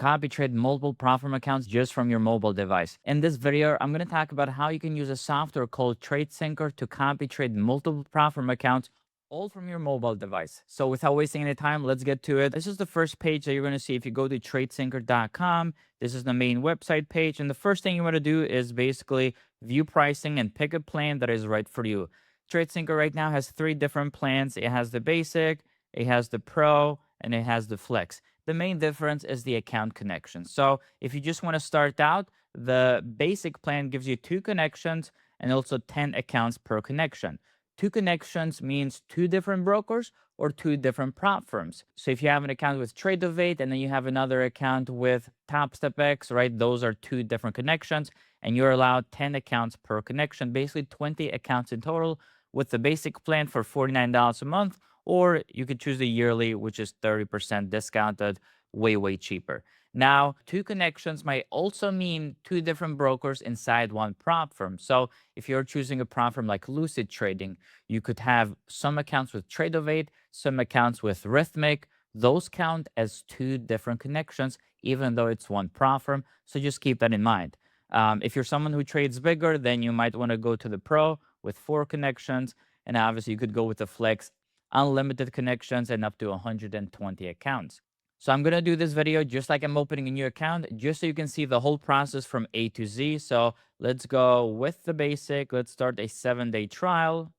copy trade multiple platform accounts just from your mobile device. In this video, I'm going to talk about how you can use a software called Tradesyncer to copy trade multiple platform accounts all from your mobile device. So without wasting any time, let's get to it. This is the first page that you're going to see if you go to tradesyncer.com. This is the main website page. And the first thing you want to do is basically view pricing and pick a plan that is right for you. Tradesyncer right now has 3 different plans. It has the basic, it has the pro, and it has the flex. The main difference is the account connection. So if you just want to start out, the basic plan gives you 2 connections and also 10 accounts per connection. 2 connections means 2 different brokers or 2 different platforms. So if you have an account with Tradovate and then you have another account with TopstepX, right? Those are 2 different connections, and you're allowed 10 accounts per connection, basically 20 accounts in total with the basic plan for $49 a month, or you could choose the yearly, which is 30% discounted, way cheaper. Now, 2 connections might also mean 2 different brokers inside one platform. So if you're choosing a platform like Lucid Trading, you could have some accounts with Tradovate, some accounts with Rithmic. Those count as 2 different connections, even though it's one platform. So just keep that in mind. If you're someone who trades bigger, then you might want to go to the Pro with 4 connections. And obviously, you could go with the Flex, unlimited connections, and up to 120 accounts. So I'm going to do this video just like I'm opening a new account, just so you can see the whole process from A to Z. So let's go with the basic. Let's start a 7-day trial.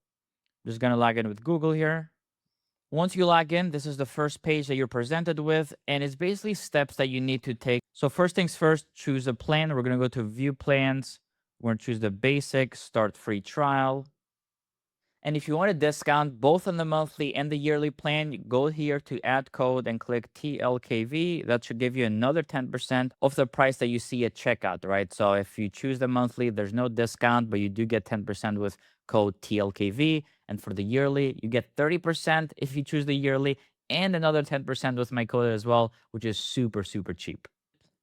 Just going to log in with Google here. Once you log in, this is the first page that you're presented with, and it's basically steps that you need to take. So first things first, choose a plan. We're going to go to View Plans. We're going to choose the basic, Start Free Trial. And if you want a discount both on the monthly and the yearly plan, you go here to add code and click TLKV. That should give you another 10% of the price that you see at checkout, right? So if you choose the monthly, there's no discount, but you do get 10% with code TLKV. And for the yearly, you get 30% if you choose the yearly, and another 10% with my code as well, which is super cheap.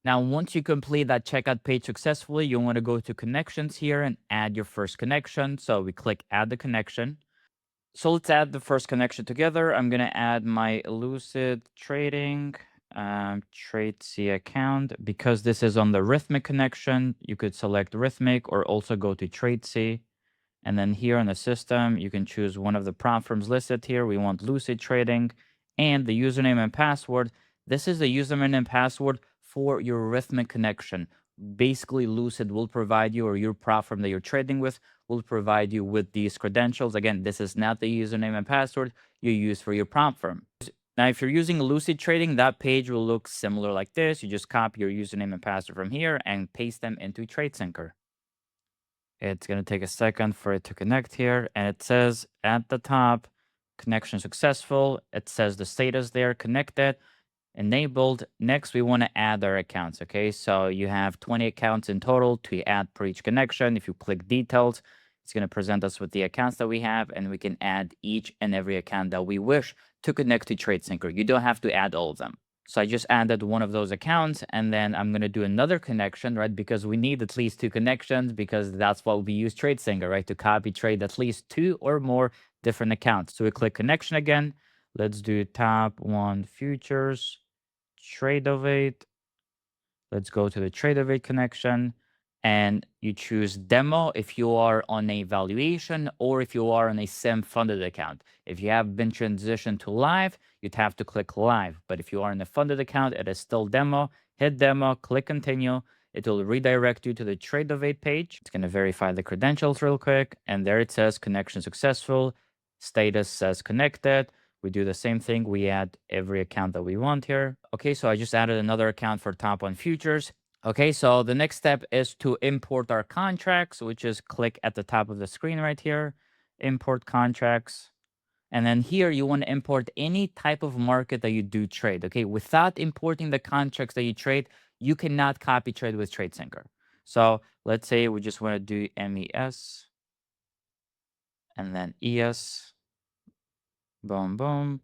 Now, once you complete that checkout page successfully, you want to go to connections here and add your first connection. So we click add the connection. So let's add the first connection together. I'm going to add my Lucid Trading Tradesy account. Because this is on the Rithmic connection, you could select Rithmic or also go to Tradesy. And then here on the system, you can choose one of the platforms listed here. We want Lucid Trading and the username and password. This is the username and password for your Rithmic connection. Basically, Lucid will provide you, or your platform that you're trading with will provide you with these credentials. Again, this is not the username and password you use for your platform. Now, if you're using Lucid Trading, that page will look similar like this. You just copy your username and password from here and paste them into Tradesyncer. It's going to take a second for it to connect here. And it says at the top, connection successful. It says the status there, connected, enabled. Next, we want to add our accounts. Okay, so you have 20 accounts in total to add per each connection. If you click details, it's going to present us with the accounts that we have, and we can add each and every account that we wish to connect to Tradesyncer. You don't have to add all of them. So I just added one of those accounts, and then I'm going to do another connection, right? Because we need at least 2 connections, because that's what we use Tradesyncer, right? To copy trade at least 2 or more different accounts. So we click connection again. Let's do top 1 futures, Tradovate. Let's go to the Tradovate connection, and you choose demo if you are on a valuation or if you are on a SIM funded account. If you have been transitioned to live, you'd have to click live. But if you are in a funded account, it is still demo. Hit demo, click continue. It will redirect you to the Tradovate page. It's going to verify the credentials real quick. And there it says connection successful. Status says connected. We do the same thing. We add every account that we want here. Okay, so I just added another account for top 1 futures. Okay, so the next step is to import our contracts, which is click at the top of the screen right here, import contracts. And then here you want to import any type of market that you do trade. Okay, without importing the contracts that you trade, you cannot copy trade with Tradesyncer. So let's say we just want to do MES and then ES. Boom.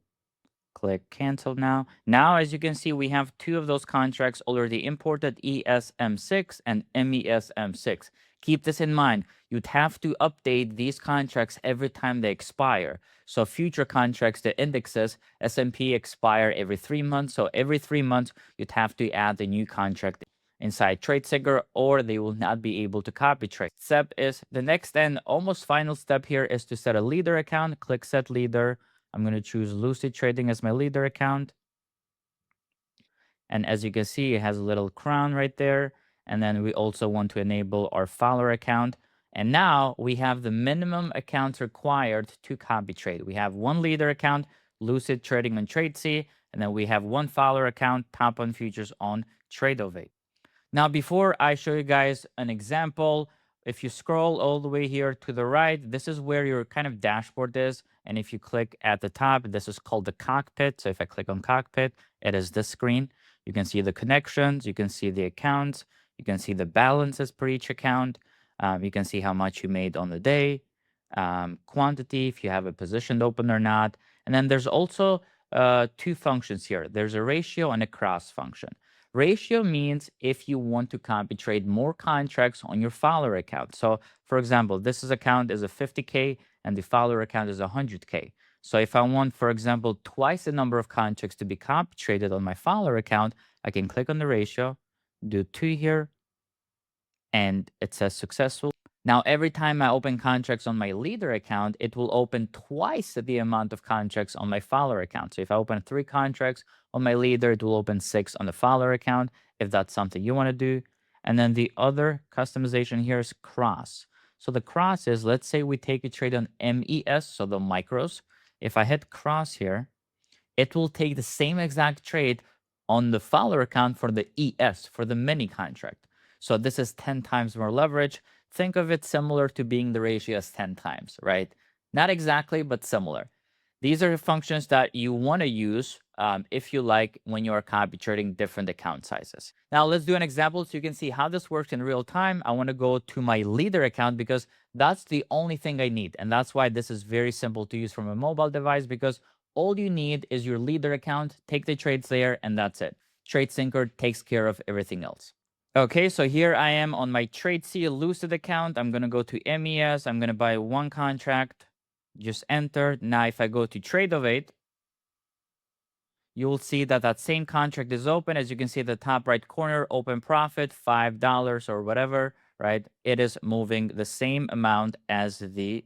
Click cancel now. Now, as you can see, we have 2 of those contracts already imported, ESM6 and MESM6. Keep this in mind. You'd have to update these contracts every time they expire. So future contracts, the indexes, S&P expire every 3 months. So every 3 months, you'd have to add a new contract inside Tradesyncer, or they will not be able to copy trade. Step is the next and almost final step here is to set a leader account. Click set leader. I'm going to choose Lucid Trading as my leader account. And as you can see, it has a little crown right there. And then we also want to enable our follower account. And now we have the minimum accounts required to copy trade. We have one leader account, Lucid Trading on TradeC, and then we have one follower account, Top on Futures on Tradovate. Now, before I show you guys an example, if you scroll all the way here to the right, this is where your kind of dashboard is. And if you click at the top, this is called the cockpit. So if I click on cockpit, it is this screen. You can see the connections, you can see the accounts, you can see the balances per each account. You can see how much you made on the day, quantity, if you have a position open or not. And then there's also two functions here. There's a ratio and a cross function. Ratio means if you want to copy trade more contracts on your follower account. So for example, this account is a 50K and the follower account is 100K. So if I want, for example, twice the number of contracts to be copy traded on my follower account, I can click on the ratio, do 2 here, and it says successful. Now, every time I open contracts on my leader account, it will open twice the amount of contracts on my follower account. So if I open 3 contracts on my leader, it will open 6 on the follower account, if that's something you want to do. And then the other customization here is cross. So the cross is, let's say we take a trade on MES, so the micros. If I hit cross here, it will take the same exact trade on the follower account for the ES, for the mini contract. So this is 10 times more leverage. Think of it similar to being the ratio as 10 times, right? Not exactly, but similar. These are the functions that you want to use if you like when you are copy trading different account sizes. Now let's do an example so you can see how this works in real time. I want to go to my leader account because that's the only thing I need. And that's why this is very simple to use from a mobile device, because all you need is your leader account, take the trades there, and that's it. Tradesyncer takes care of everything else. Okay, so here I am on my TradeC Lucid account. I'm going to go to MES. I'm going to buy 1 contract. Just enter. Now, if I go to Tradovate, you'll see that that same contract is open. As you can see at the top right corner, open profit, $5 or whatever, right? It is moving the same amount as the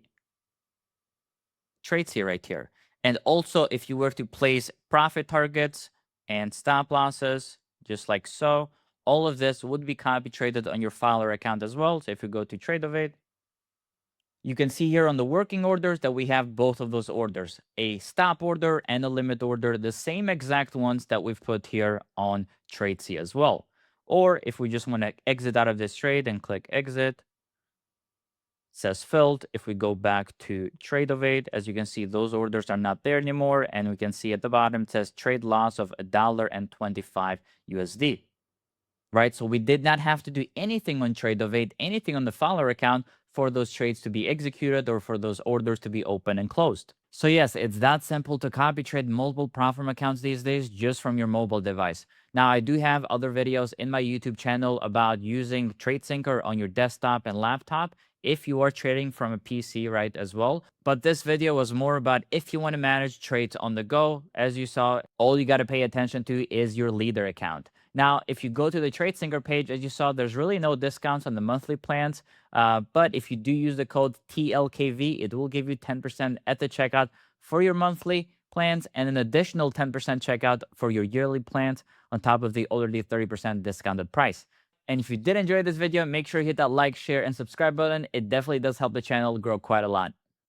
TradeC right here. And also, if you were to place profit targets and stop losses, just like so, all of this would be copy traded on your follower account as well. So if you go to Tradovate, you can see here on the working orders that we have both of those orders, a stop order and a limit order, the same exact ones that we've put here on TradeC as well. Or if we just want to exit out of this trade and click exit, says filled. If we go back to Tradovate, as you can see, those orders are not there anymore. And we can see at the bottom, it says trade loss of $1.25 USD. Right? So we did not have to do anything on Tradovate, anything on the follower account for those trades to be executed or for those orders to be open and closed. So yes, it's that simple to copy trade multiple platform accounts these days just from your mobile device. Now, I do have other videos in my YouTube channel about using Tradesyncer on your desktop and laptop if you are trading from a PC, right, as well. But this video was more about if you want to manage trades on the go. As you saw, all you got to pay attention to is your leader account. Now, if you go to the Tradesyncer page, as you saw, there's really no discounts on the monthly plans. But if you do use the code TLKV, it will give you 10% at the checkout for your monthly plans and an additional 10% checkout for your yearly plans on top of the already 30% discounted price. And if you did enjoy this video, make sure you hit that like, share, and subscribe button. It definitely does help the channel grow quite a lot.